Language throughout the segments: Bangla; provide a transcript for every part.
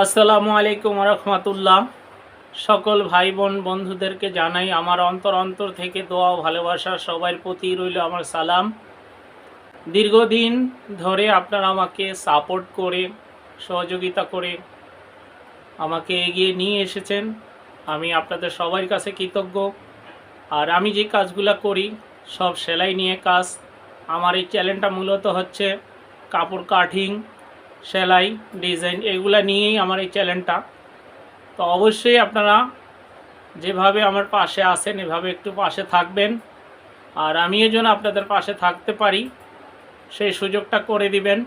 আসসালামু আলাইকুম রহমতুল্লাহ। সকল ভাই বোন বন্ধুদেরকে জানাই আমার অন্তর অন্তর থেকে দোয়া ও ভালোবাসা সবার প্রতি রইল আমার সালাম। দীর্ঘদিন ধরে আপনারা আমাকে সাপোর্ট করে সহযোগিতা করে আমাকে এগিয়ে নিয়ে এসেছেন, আমি আপনাদের সবার কাছে কৃতজ্ঞ। আর আমি যে কাজগুলো করি সব সেলাই নিয়ে কাজ। আমার এই চ্যানেলটা মূলত হচ্ছে কাপড় কাটিং, সেলাই, ডিজাইন এগুলা নিয়েই আমার এই চ্যানেলটা। তো অবশ্যই আপনারা যেভাবে আমার পাশে আছেন এভাবে একটু পাশে থাকবেন, আর আমিও যেন আপনাদের পাশে থাকতে পারি সেই সুযোগটা করে দিবেন।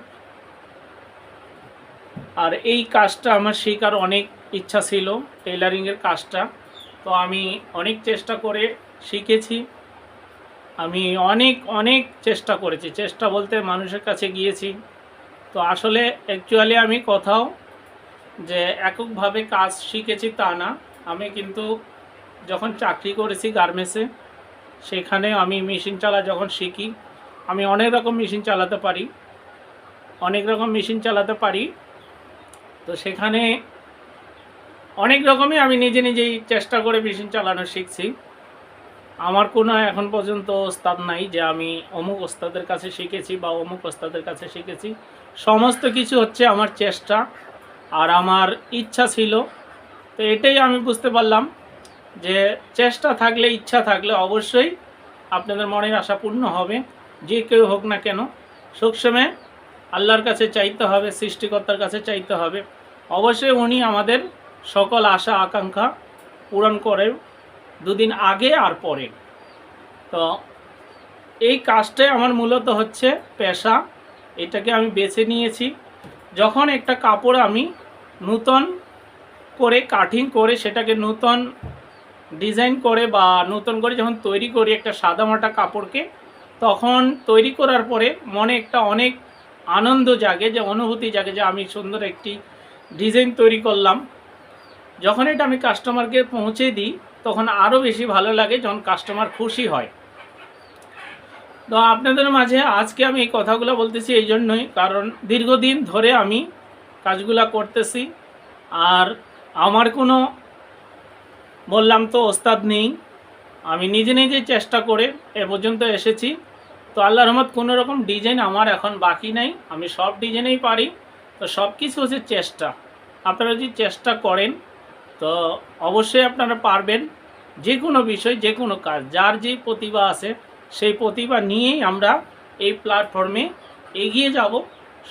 আর এই কাজটা আমার শেখার অনেক ইচ্ছা ছিল, টেলারিংয়ের কাজটা। তো আমি অনেক চেষ্টা করে শিখেছি। আমি অনেক অনেক চেষ্টা করেছি, চেষ্টা বলতে মানুষের কাছে গিয়েছি। তো আসলে অ্যাকচুয়ালি আমি কোথাও যে এককভাবে কাজ শিখেছি তা না। আমি কিন্তু যখন চাকরি করেছি গার্মেন্টসে, সেখানে আমি মেশিন চালা যখন শিখি, আমি অনেক রকম মেশিন চালাতে পারি। তো সেখানে অনেক রকমই আমি নিজে নিজেই চেষ্টা করে মেশিন চালানো শিখছি। আমার কোনো এখন পর্যন্ত ওস্তাদ নাই যে আমি অমুক ওস্তাদের কাছে শিখেছি বা অমুক ওস্তাদের কাছে শিখেছি। সমস্ত কিছু হচ্ছে আমার চেষ্টা আর আমার ইচ্ছা ছিল। তো এটাই আমি বুঝতে পারলাম যে চেষ্টা থাকলে, ইচ্ছা থাকলে অবশ্যই আপনাদের মনের আশা পূর্ণ হবে। যে কেউ হোক না কেন, সবসময় আল্লাহর কাছে চাইতে হবে, সৃষ্টিকর্তার কাছে চাইতে হবে। অবশ্যই উনি আমাদের সকল আশা আকাঙ্ক্ষা পূরণ করে, দুদিন আগে আর পরে। তো এই কাজটাই আমার মূলত হচ্ছে পেশা, এটাকে আমি বেছে নিয়েছি। যখন একটা কাপড় আমি নূতন করে কাটিং করে সেটাকে নূতন ডিজাইন করে বা নতুন করে যখন তৈরি করি একটা সাদামাটা কাপড়কে, তখন তৈরি করার পরে মনে একটা অনেক আনন্দ জাগে, যে অনুভূতি জাগে যে আমি সুন্দর একটি ডিজাইন তৈরি করলাম। যখন এটা আমি কাস্টমারকে পৌঁছে দিই তখন আরও বেশি ভালো লাগে, যখন কাস্টমার খুশি হয়। তো আপনাদের মাঝে আজকে আমি এই কথাগুলো বলতেছি এই জন্যই, কারণ দীর্ঘদিন ধরে আমি কাজগুলো করতেছি। আর আমার কোনো, বললাম তো, ওস্তাদ নেই। আমি নিজে নিজে চেষ্টা করে এ পর্যন্ত এসেছি। তো আল্লাহর রহমত কোনো রকম ডিজাইন আমার এখন বাকি নাই, আমি সব ডিজাইনেই পারি। তো সব কিছু হচ্ছে চেষ্টা। আপনারা যদি চেষ্টা করেন তো অবশ্যই আপনারা পারবেন। যে কোনো বিষয়, যে কোনো কাজ, যার যেই প্রতিভা আছে সেই প্রতিভা নিয়েই আমরা এই প্ল্যাটফর্মে এগিয়ে যাব।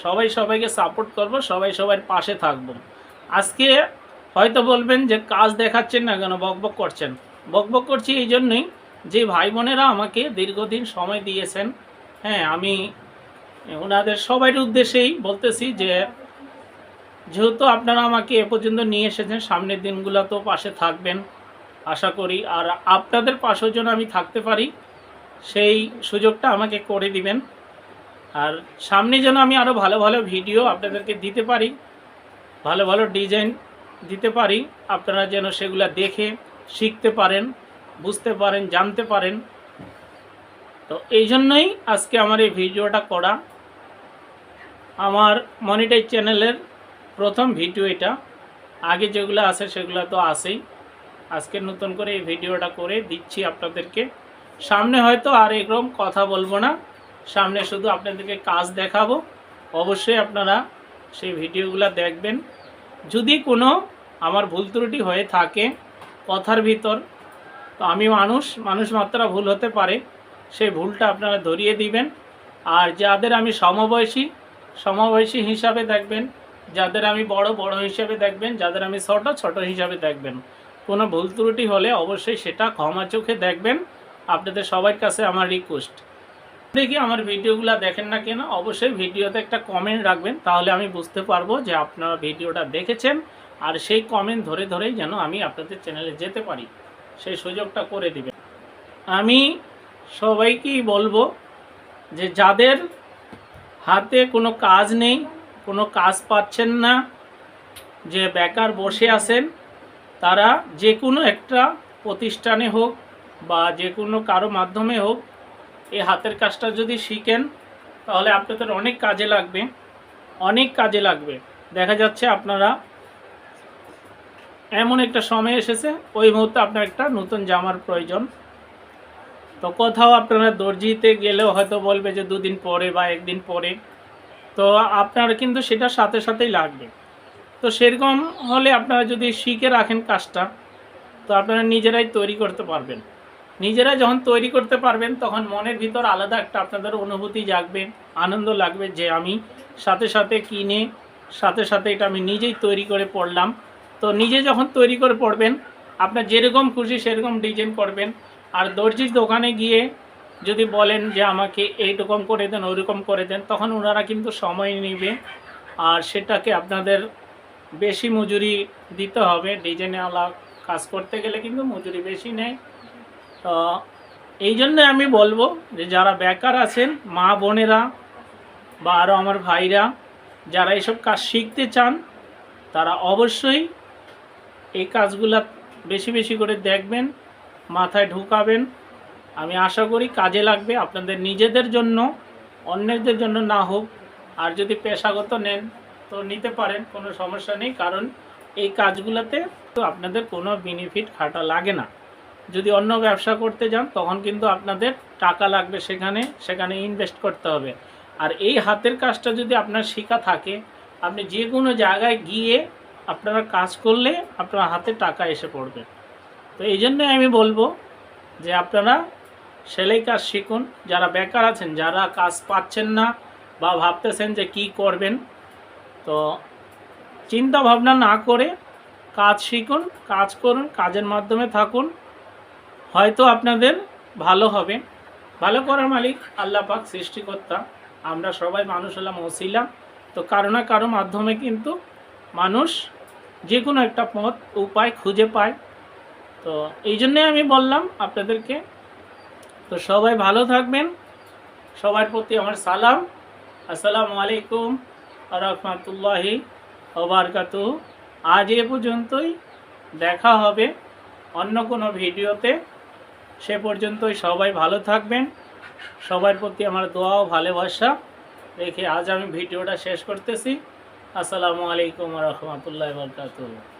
সবাই সবাইকে সাপোর্ট করব, সবাই সবার পাশে থাকব। আজকে হয়তো বলবেন যে কাজ দেখাচ্ছেন না কেন, বকবক করছেন। বকবক করছি এই জন্যই যে ভাই বোনেরা আমাকে দীর্ঘদিন সময় দিয়েছেন। হ্যাঁ, আমি ওনাদের সবার উদ্দেশ্যেই বলতেছি যে যেহেতু আপনারা আমাকে এ পর্যন্ত নিয়ে এসেছেন, সামনের দিনগুলো তো পাশে থাকবেন আশা করি। আর আপনাদের পাশেও যেন আমি থাকতে পারি সেই সুযোগটা আমাকে করে দিবেন। আর সামনে যেন আমি আরও ভালো ভালো ভিডিও আপনাদেরকে দিতে পারি, ভালো ভালো ডিজাইন দিতে পারি, আপনারা যেন সেগুলো দেখে শিখতে পারেন, বুঝতে পারেন, জানতে পারেন। তো এই জন্যই আজকে আমার এই ভিডিওটা করা। আমার মনিটাইজ চ্যানেলের প্রথম ভিডিও এটা। আগে যেগুলো আছে সেগুলো তো আছেই, আজকে নতুন করে এই ভিডিওটা করে দিচ্ছি আপনাদেরকে। সামনে হয়তো আর এরকম কথা বলবো না, সামনে শুধু আপনাদেরকে কাজ দেখাবো। অবশ্যই আপনারা সেই ভিডিওগুলো দেখবেন। যদি কোনো আমার ভুল ত্রুটি হয়ে থাকে কথার ভিতর, তো আমি মানুষ মাত্রা ভুল হতে পারে, সেই ভুলটা আপনারা ধরিয়ে দিবেন। আর যাদের আমি সমবয়সী হিসাবে দেখবেন, যাদের আমি বড় হিসাবে দেখবেন, যাদের আমি ছোট হিসাবে দেখবেন। কোনো ভুল ত্রুটি হলে অবশ্যই সেটা ক্ষমা চোখে দেখবেন। আপনাদের সবার কাছে আমার রিকোয়েস্ট, দেখি আমার ভিডিওগুলো দেখেন না কেন, অবশ্যই ভিডিওতে একটা কমেন্ট রাখবেন, তাহলে আমি বুঝতে পারবো যে আপনারা ভিডিওটা দেখেছেন। আর সেই কমেন্ট ধরে ধরেই যেন আমি আপনাদের চ্যানেলে যেতে পারি, সেই সুযোগটা করে দিবেন। আমি সবাইকেই বলবো যে যাদের হাতে কোনো কাজ নেই, কোনো কাজ পাচ্ছেন না, যে বেকার বসে আছেন, তারা যে কোনো একটা প্রতিষ্ঠানে হোক বা যে কোনো কারো মাধ্যমে হোক এই হাতের কাজটা যদি শিখেন তাহলে আপনাদের অনেক কাজে লাগবে, অনেক কাজে লাগবে। দেখা যাচ্ছে আপনারা এমন একটা সময় এসেছে ওই মুহূর্তে আপনার একটা নতুন জামার প্রয়োজন। তো কোথাও আপনারা দর্জিতে গেলেও হয়তো বলবে যে 2 দিন পরে বা 1 দিন পরে, তো আপনার কিন্তু সেটা সাথে সাথেই লাগবে। তো সেরকম হলে আপনারা যদি শিখে রাখেন কাজটা, তো আপনারা নিজেরাই তৈরি করতে পারবেন। নিজেরাই যখন তৈরি করতে পারবেন তখন মনের ভিতর আলাদা একটা আপনাদের অনুভূতি জাগবে, আনন্দ লাগবে যে আমি সাথে সাথে কিনে সাথে সাথে এটা আমি নিজেই তৈরি করে পড়লাম। তো নিজে যখন তৈরি করে পড়বেন, আপনার যেরকম খুশি সেরকম ডিজাইন করবেন। আর দর্জির দোকানে গিয়ে যদি বলেন যে আমাকে এইরকম করে দেন ওইরকম করে দেন, তখন ওনারা কিন্তু সময় নেবে আর সেটাকে আপনাদের বেশি মজুরি দিতে হবে। ডিজাইনওয়ালা কাজ করতে গেলে কিন্তু মজুরি বেশি নেয়। তো এই জন্যে আমি বলবো যে যারা বেকার আছেন মা বোনেরা বা আরও আমার ভাইরা যারা এইসব কাজ শিখতে চান, তারা অবশ্যই এই কাজগুলো বেশি বেশি করে দেখবেন, মাথায় ঢুকাবেন। আমি আশা করি কাজে লাগবে আপনাদের নিজেদের জন্য, অন্যদের জন্য না হোক। আর যদি পেশাগত নেন তো নিতে পারেন, কোনো সমস্যা নেই, কারণ এই কাজগুলোতে তো আপনাদের কোনো বেনিফিট খাটা লাগে না। যদি অন্য ব্যবসা করতে যান তখন কিন্তু আপনাদের টাকা লাগবে, সেখানে ইনভেস্ট করতে হবে। আর এই হাতের কাজটা যদি আপনার শেখা থাকে, আপনি যে কোনো জায়গায় গিয়ে আপনারা কাজ করলে আপনার হাতে টাকা এসে পড়বে। তো এই জন্যই আমি বলবো যে আপনারা সেলাই কাজ শিখুন। যারা বেকার আছেন, যারা কাজ পাচ্ছেন না বা ভাবতেছেন যে কি করবেন, তো চিন্তা ভাবনা না করে কাজ শিখুন, কাজ করুন, কাজের মাধ্যমে থাকুন, হয়তো আপনাদের ভালো হবে। ভালো করার মালিক আল্লাহ পাক, সৃষ্টিকর্তা। আমরা সবাই মানুষ হলাম ওসিলা। তো কারো না কারো মাধ্যমে কিন্তু মানুষ যে কোনো একটা পথ উপায় খুঁজে পায়। তো এই জন্যে আমি বললাম আপনাদেরকে। তো সবাই ভালো থাকবেন, সবার প্রতি আমার সালাম। আসসালামু আলাইকুম ওয়া রাহমাতুল্লাহি ওয়া বারাকাতুহু। আজ এ পর্যন্তই, দেখা হবে অন্য কোনো ভিডিওতে। সে পর্যন্তই সবাই ভালো থাকবেন। সবার প্রতি আমার দোয়া ও ভালোবাসা রেখে আজ আমি ভিডিওটা শেষ করতেছি। আসসালামু আলাইকুম ওয়া রাহমাতুল্লাহি ওয়া বারাকাতুহু।